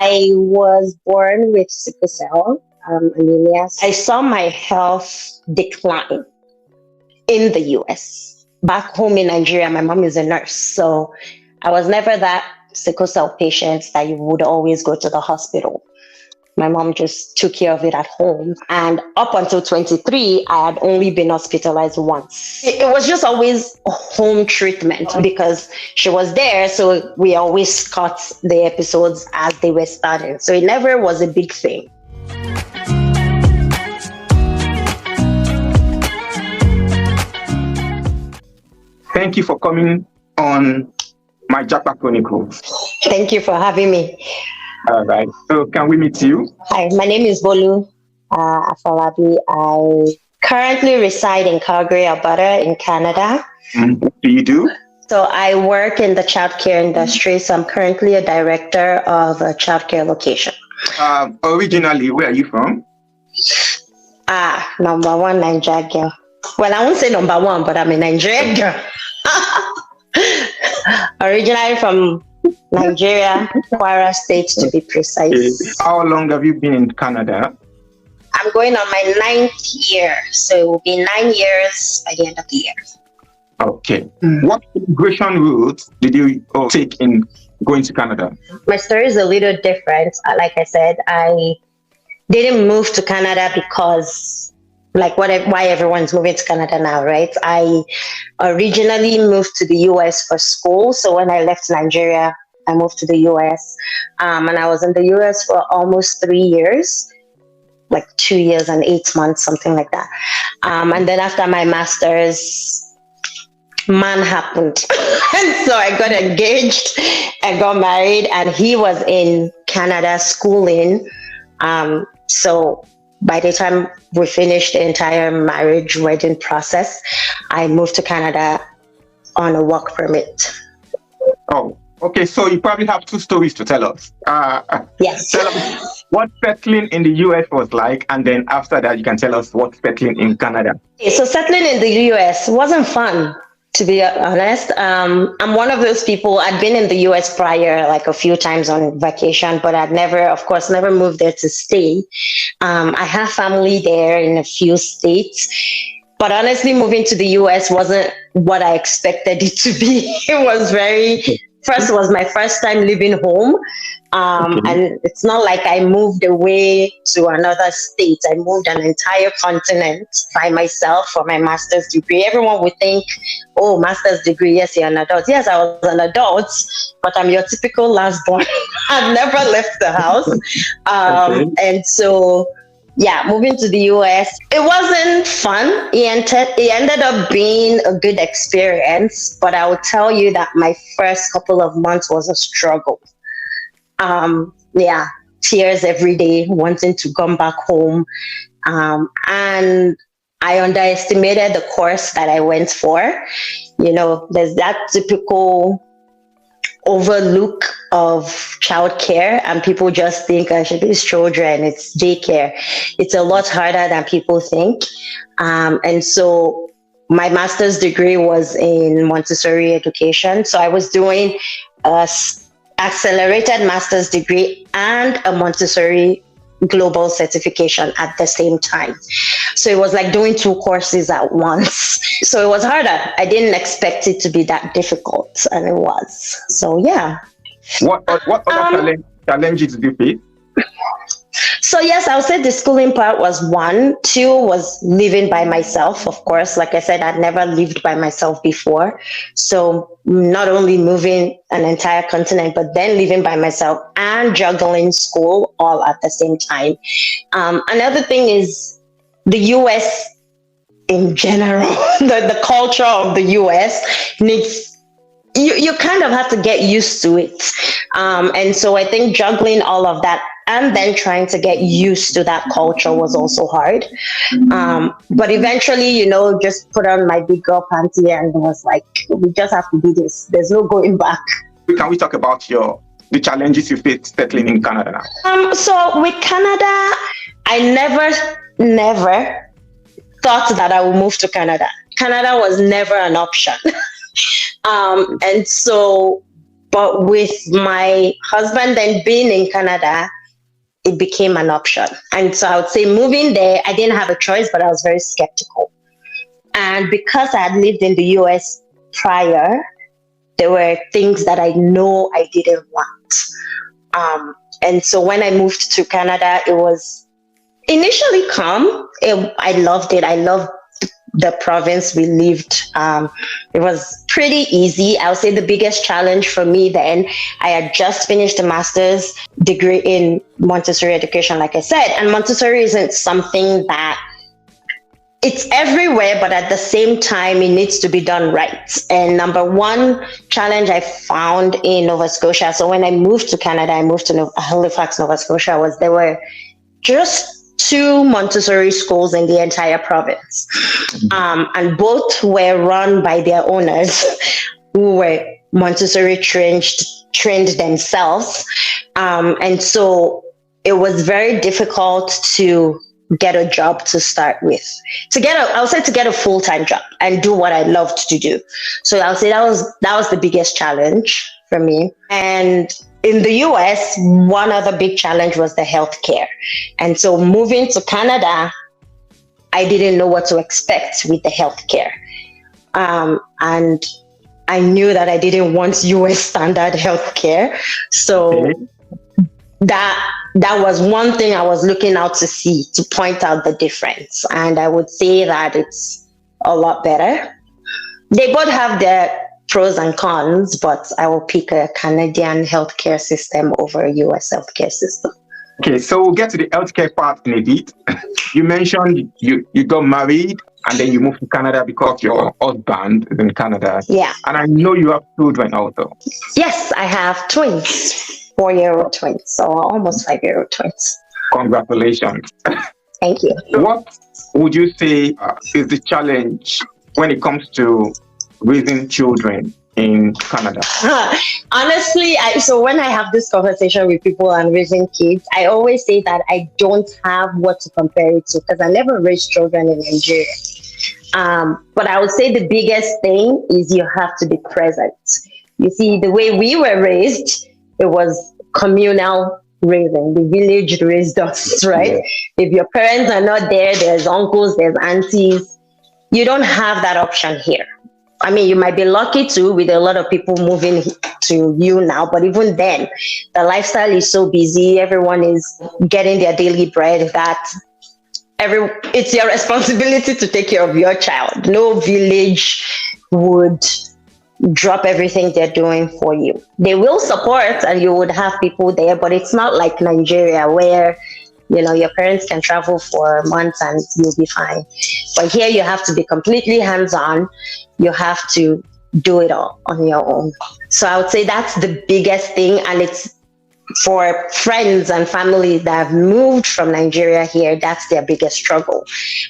I was born with sickle cell anemia. I saw my health decline in the US. Back home in Nigeria, my mom is a nurse. So I was never that sickle cell patient that you would always go to the hospital. My mom just took care of it at home. And up until 23, I had only been hospitalized once. It was just always home treatment because she was there. So we always caught the episodes as they were starting. So it never was a big thing. Thank you for coming on my Japa Chronicles. Thank you for having me. All right. So can we meet you? Hi, my name is Bolu Afolabi. I currently reside in Calgary, Alberta, in Canada. What do you do? So I work in the childcare industry. So I'm currently a director of a childcare location. Originally, where are you from? Number one, Nigeria girl. Well, I won't say number one, but I'm a Nigerian girl. Originally from Nigeria, Kwara State to be precise. How long have you been in Canada? I'm going on my 9th year, so it will be 9 years by the end of the year. Okay. What immigration route did you take in going to Canada? My story is a little different. Like I said, I didn't move to Canada because why everyone's moving to Canada now, right? I originally moved to the US for school. So when I left Nigeria, I moved to the US. And I was in the US for almost 3 years, like 2 years and 8 months, something like that. And then after my master's, man happened. And so I got engaged, I got married, and he was in Canada schooling. So by the time we finished the entire marriage wedding process, I moved to Canada on a work permit. Oh, okay. So you probably have 2 stories to tell us. Yes. Tell us what settling in the US was like, and then after that, you can tell us what settling in Canada. Okay, so settling in the US wasn't fun, to be honest. I'm one of those people. I'd been in the US prior, like a few times on vacation, but I'd never moved there to stay. I have family there in a few states, but honestly, moving to the US wasn't what I expected it to be. It was my first time leaving home. And it's not like I moved away to another state. I moved an entire continent by myself for my master's degree. Everyone would think, oh, master's degree, yes, you're an adult. Yes, I was an adult, but I'm your typical last born. I've never left the house. And so, yeah, moving to the US, it wasn't fun. It ended up being a good experience, but I will tell you that my first couple of months was a struggle. Tears every day, wanting to come back home. And I underestimated the course that I went for. You know, there's that typical overlook of childcare, and people just think I should be children, it's daycare. It's a lot harder than people think. And so my master's degree was in Montessori education. So I was doing a accelerated master's degree and a Montessori global certification at the same time. So it was like doing 2 courses at once. So it was harder. I didn't expect it to be that difficult, and it was. So yeah. What other challenges did you face? So yes, I would say the schooling part was 1. 2 was living by myself. Of course, like I said, I'd never lived by myself before. So not only moving an entire continent, but then living by myself and juggling school all at the same time. Another thing is the US in general, the culture of the US needs, you kind of have to get used to it. And so I think juggling all of that and then trying to get used to that culture was also hard. But eventually, just put on my big girl panty and was like, we just have to do this. There's no going back. Can we talk about the challenges you faced settling in Canada now? So with Canada, I never thought that I would move to Canada. Canada was never an option. And so But with my husband then being in Canada, it became an option. And so I would say moving there, I didn't have a choice, but I was very skeptical. And because I had lived in the US prior, there were things that I know I didn't want. And so when I moved to Canada, it was initially calm. I loved it. I loved the province we lived. It was pretty easy. I would say the biggest challenge for me then, I had just finished a master's degree in Montessori education, like I said, and Montessori isn't something that it's everywhere, but at the same time, it needs to be done right. And number one challenge I found in Nova Scotia, so when I moved to Canada, I moved to Halifax, Nova Scotia, was there were just 2 Montessori schools in the entire province. And both were run by their owners who were Montessori trained themselves. And so it was very difficult to get a job to start with, to get a full-time job and do what I loved to do. So I'll say that was the biggest challenge for me. And in the US, one other big challenge was the healthcare. And so moving to Canada, I didn't know what to expect with the healthcare. And I knew that I didn't want US standard healthcare. So that was one thing I was looking out to see, to point out the difference. And I would say that it's a lot better. They both have their pros and cons, but I will pick a Canadian healthcare system over a US healthcare system. Okay, so we'll get to the healthcare part in a bit. You mentioned you got married and then you moved to Canada because your husband is in Canada. Yeah. And I know you have children also. Yes, I have twins, 4-year-old twins, so almost 5-year-old twins. Congratulations. Thank you. What would you say is the challenge when it comes to raising children in Canada? Honestly, so when I have this conversation with people on raising kids, I always say that I don't have what to compare it to because I never raised children in Nigeria. But I would say the biggest thing is you have to be present. You see, the way we were raised, it was communal raising. The village raised us, right? Yeah. If your parents are not there, there's uncles, there's aunties. You don't have that option here. I mean, you might be lucky too with a lot of people moving to you now, but even then, the lifestyle is so busy. Everyone is getting their daily bread that it's your responsibility to take care of your child. No village would drop everything they're doing for you. They will support and you would have people there, but it's not like Nigeria where your parents can travel for months and you'll be fine. But here you have to be completely hands-on. You have to do it all on your own. So I would say that's the biggest thing. And it's for friends and family that have moved from Nigeria here, that's their biggest struggle.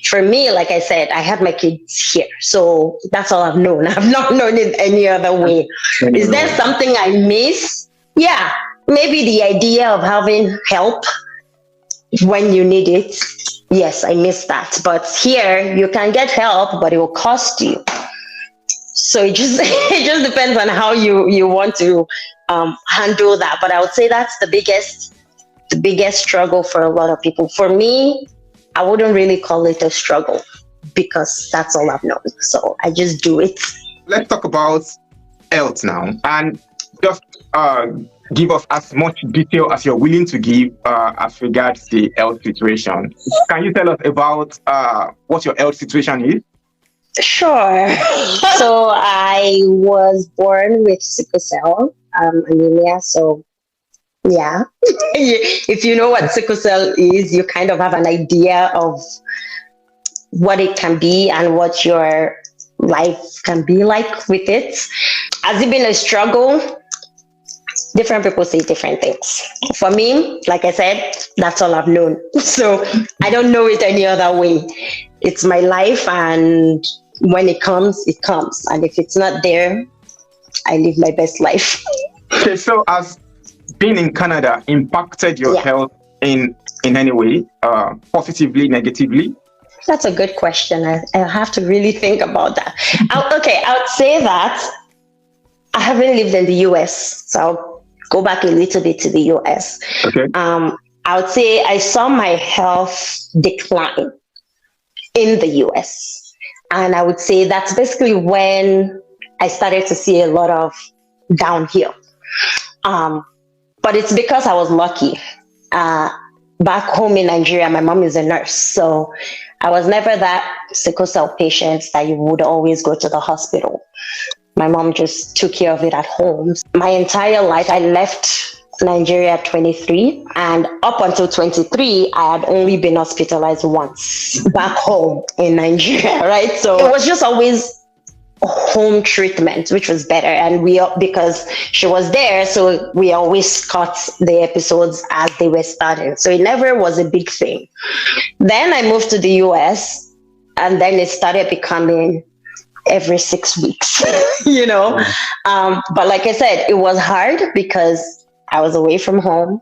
For me, like I said, I had my kids here. So that's all I've known. I've not known it any other way. Is there something I miss? Yeah, maybe the idea of having help when you need it. Yes, I miss that. But here you can get help, but it will cost you. So it just depends on how you want to handle that. But I would say that's the biggest struggle for a lot of people. For me, I wouldn't really call it a struggle because that's all I've known. So I just do it. Let's talk about health now, and just give us as much detail as you're willing to give as regards the health situation. Can you tell us about what your health situation is? Sure. So I was born with sickle cell anemia. So yeah, if you know what sickle cell is, you kind of have an idea of what it can be and what your life can be like with it. Has it been a struggle? Different people say different things. For me, like I said, that's all I've known. So I don't know it any other way. It's my life, and when it comes, it comes. And if it's not there, I live my best life. Okay, so has being in Canada impacted your health in any way, positively, negatively? That's a good question. I have to really think about that. I would say that I haven't lived in the US, so I'll go back a little bit to the US. Okay. I would say I saw my health decline in the US. And I would say that's basically when I started to see a lot of downhill. But it's because I was lucky. Back home in Nigeria, my mom is a nurse. So I was never that sickle cell patient that you would always go to the hospital. My mom just took care of it at home. My entire life, I left Nigeria at 23, and up until 23, I had only been hospitalized once back home in Nigeria, right? So it was just always home treatment, which was better. And because she was there, so we always cut the episodes as they were starting. So it never was a big thing. Then I moved to the US, and then it started becoming every 6 weeks, you know? But like I said, it was hard because I was away from home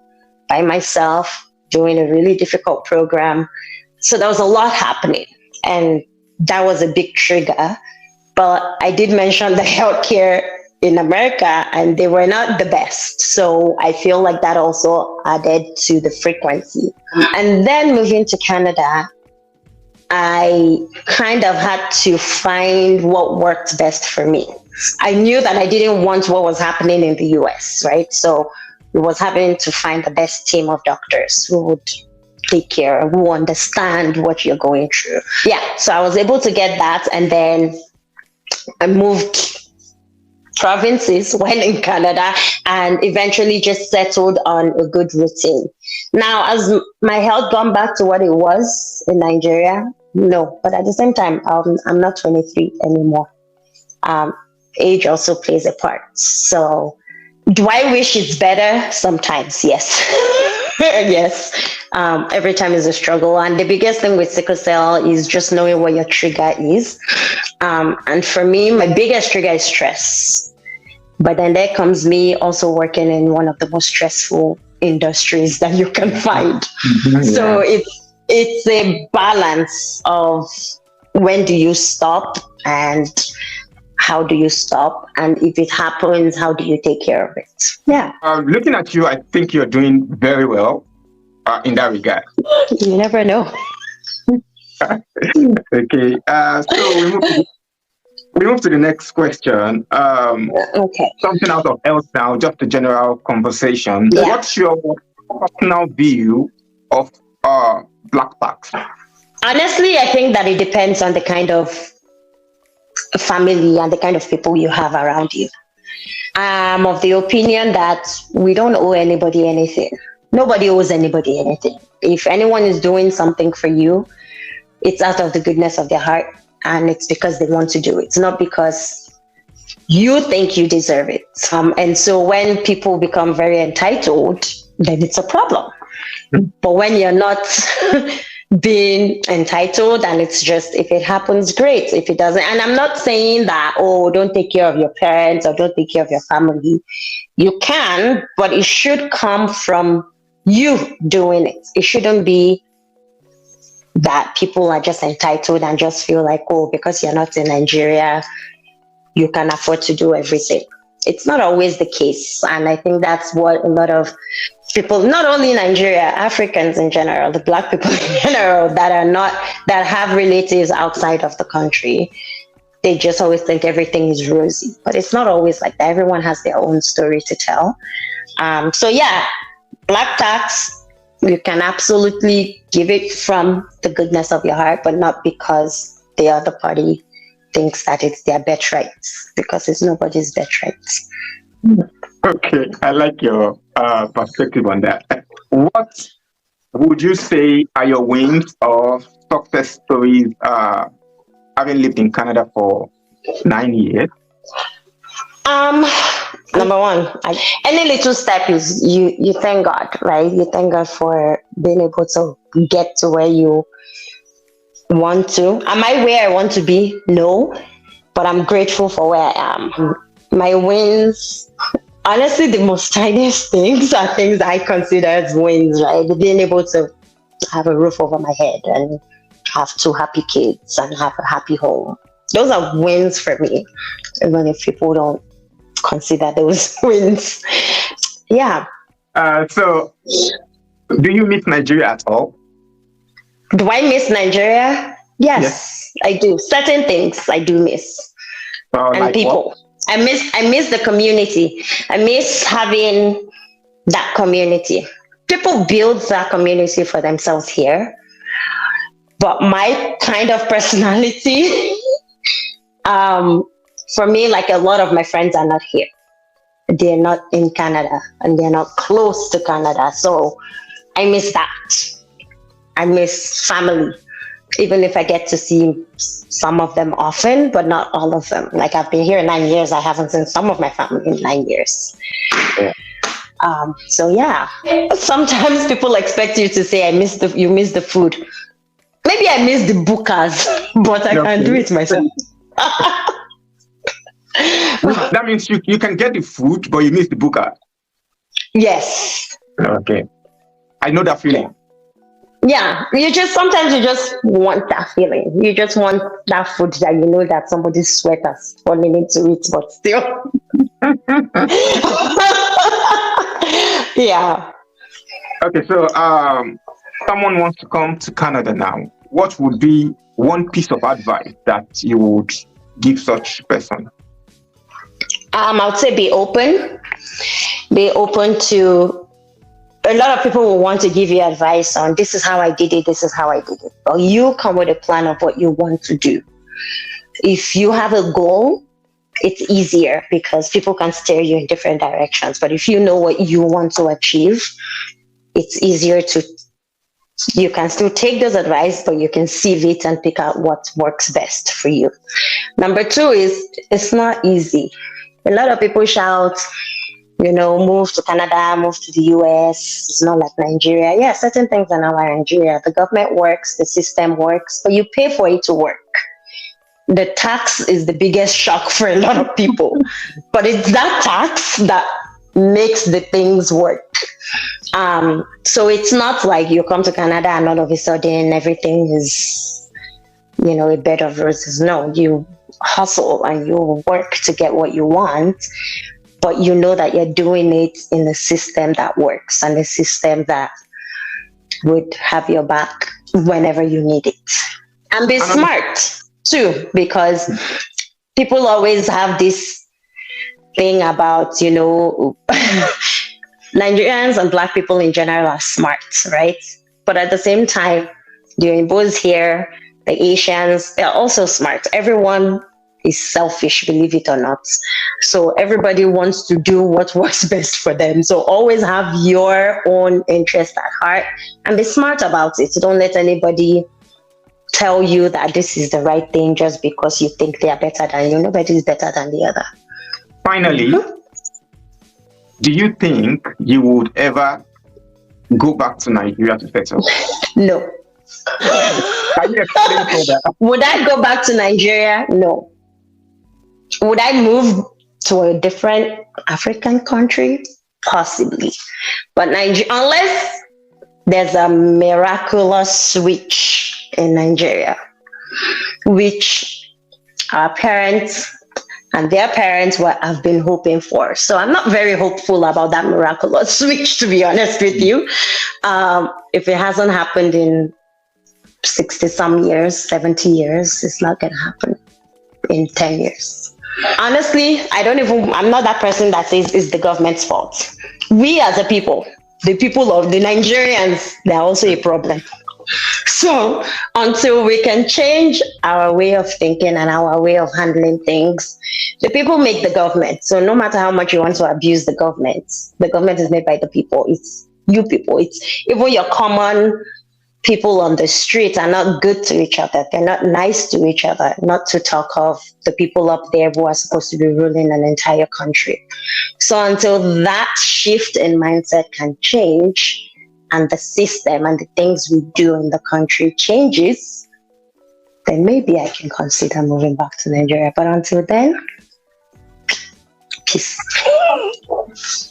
by myself doing a really difficult program. So there was a lot happening, and that was a big trigger. But I did mention the healthcare in America, and they were not the best. So I feel like that also added to the frequency. And then moving to Canada, I kind of had to find what worked best for me. I knew that I didn't want what was happening in the US, right? So it was having to find the best team of doctors who would take care, who understand what you're going through. Yeah, so I was able to get that, and then I moved provinces when in Canada, and eventually just settled on a good routine. Now, has my health gone back to what it was in Nigeria? No, but at the same time, I'm not 23 anymore. Age also plays a part. So do I wish it's better? Sometimes, yes. Yes. Every time is a struggle. And the biggest thing with sickle cell is just knowing what your trigger is. And for me, my biggest trigger is stress. But then there comes me also working in one of the most stressful industries that you can find. Yeah. So it's a balance of when do you stop and how do you stop? And if it happens, how do you take care of it? Yeah. Looking at you, I think you're doing very well in that regard. You never know. Okay. So we move to the next question. Okay. Something out of health now, just a general conversation. Yeah. What's your personal view of black tax? Honestly, I think that it depends on the kind of family and the kind of people you have around you. I'm of the opinion that we don't owe anybody anything. Nobody owes anybody anything. If anyone is doing something for you, it's out of the goodness of their heart, and it's because they want to do it. It's not because you think you deserve it. And so when people become very entitled, then it's a problem. But when you're not being entitled, and it's just, if it happens, great. If it doesn't, and I'm not saying that, oh, don't take care of your parents or don't take care of your family. You can, but it should come from you doing it. It shouldn't be that people are just entitled and just feel like, oh, because you're not in Nigeria, you can afford to do everything. It's not always the case. And I think that's what a lot of people, not only Nigeria, Africans in general, the Black people in general that have relatives outside of the country, they just always think everything is rosy. But it's not always like that. Everyone has their own story to tell. So yeah, black tax, you can absolutely give it from the goodness of your heart, but not because the other party thinks that it's their birthright, because it's nobody's birthright. Okay, I like your perspective on that. What would you say are your wins or success stories having lived in Canada for 9 years? Number one, any little step is you thank God, right? You thank God for being able to get to where you want to. Am I where I want to be? No, but I'm grateful for where I am. My wins, honestly, the most tiniest things are things I consider as wins, right? Being able to have a roof over my head and have 2 happy kids and have a happy home. Those are wins for me, even if people don't consider those wins. Yeah. So, do you miss Nigeria at all? Do I miss Nigeria? Yes, I do. Certain things I do miss. And Like people. What? I miss the community. I miss having that community. People build that community for themselves here. But my kind of personality, for me, like a lot of my friends are not here. They're not in Canada and they're not close to Canada. So I miss that. I miss family, even if I get to see some of them often, but not all of them. Like I've been here 9 years. I haven't seen some of my family in 9 years. Yeah. So yeah, sometimes people expect you to say, you miss the food. Maybe I miss the bookers, but I can't do it myself. That means you can get the food, but you miss the booker. Yes. Okay. I know that feeling. Yeah, sometimes you just want that feeling. You just want that food that you know that somebody's sweat has fallen into it, but still. Yeah. Okay, so someone wants to come to Canada now. What would be one piece of advice that you would give such person? I would say be open. Be open to. A lot of people will want to give you advice on this is how I did it, this is how I did it. Or you come with a plan of what you want to do. If you have a goal, it's easier because people can steer you in different directions. But if you know what you want to achieve, it's easier you can still take those advice, but you can sieve it and pick out what works best for you. Number 2 is it's not easy. A lot of people shout, move to Canada, move to the US. It's not like Nigeria. Yeah, certain things are not like Nigeria. The government works, the system works, but you pay for it to work. The tax is the biggest shock for a lot of people, but it's that tax that makes the things work. So it's not like you come to Canada and all of a sudden everything is, a bed of roses. No, you hustle and you work to get what you want. But you know that you're doing it in a system that works and a system that would have your back whenever you need it. And be smart too, because people always have this thing about, Nigerians and Black people in general are smart, right? But at the same time, the Igbos here, the Asians, they're also smart. Everyone is selfish, believe it or not. So everybody wants to do what works best for them. So always have your own interest at heart and be smart about it. Don't let anybody tell you that this is the right thing just because you think they are better than you. Nobody is better than the other. Finally, do you think you would ever go back to Nigeria to settle? No. Can you explain further? Would I go back to Nigeria? No. Would I move to a different African country? Possibly. But unless there's a miraculous switch in Nigeria, which our parents and their parents have been hoping for. So I'm not very hopeful about that miraculous switch, to be honest with you. If it hasn't happened in 60-some years, 70 years, it's not going to happen in 10 years. Honestly, I'm not that person that says it's the government's fault. We as a people, the people of the Nigerians, they're also a problem. So until we can change our way of thinking and our way of handling things, the people make the government. So no matter how much you want to abuse the government is made by the people. It's you people. It's even your common people on the street are not good to each other. They're not nice to each other, not to talk of the people up there who are supposed to be ruling an entire country. So until that shift in mindset can change and the system and the things we do in the country changes, then maybe I can consider moving back to Nigeria. But until then, peace.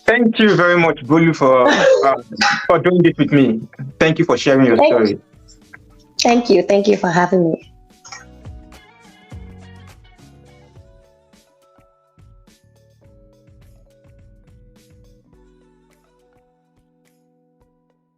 Thank you very much, Bolu, for doing this with me. Thank you for sharing your story. Thank you. Thank you for having me.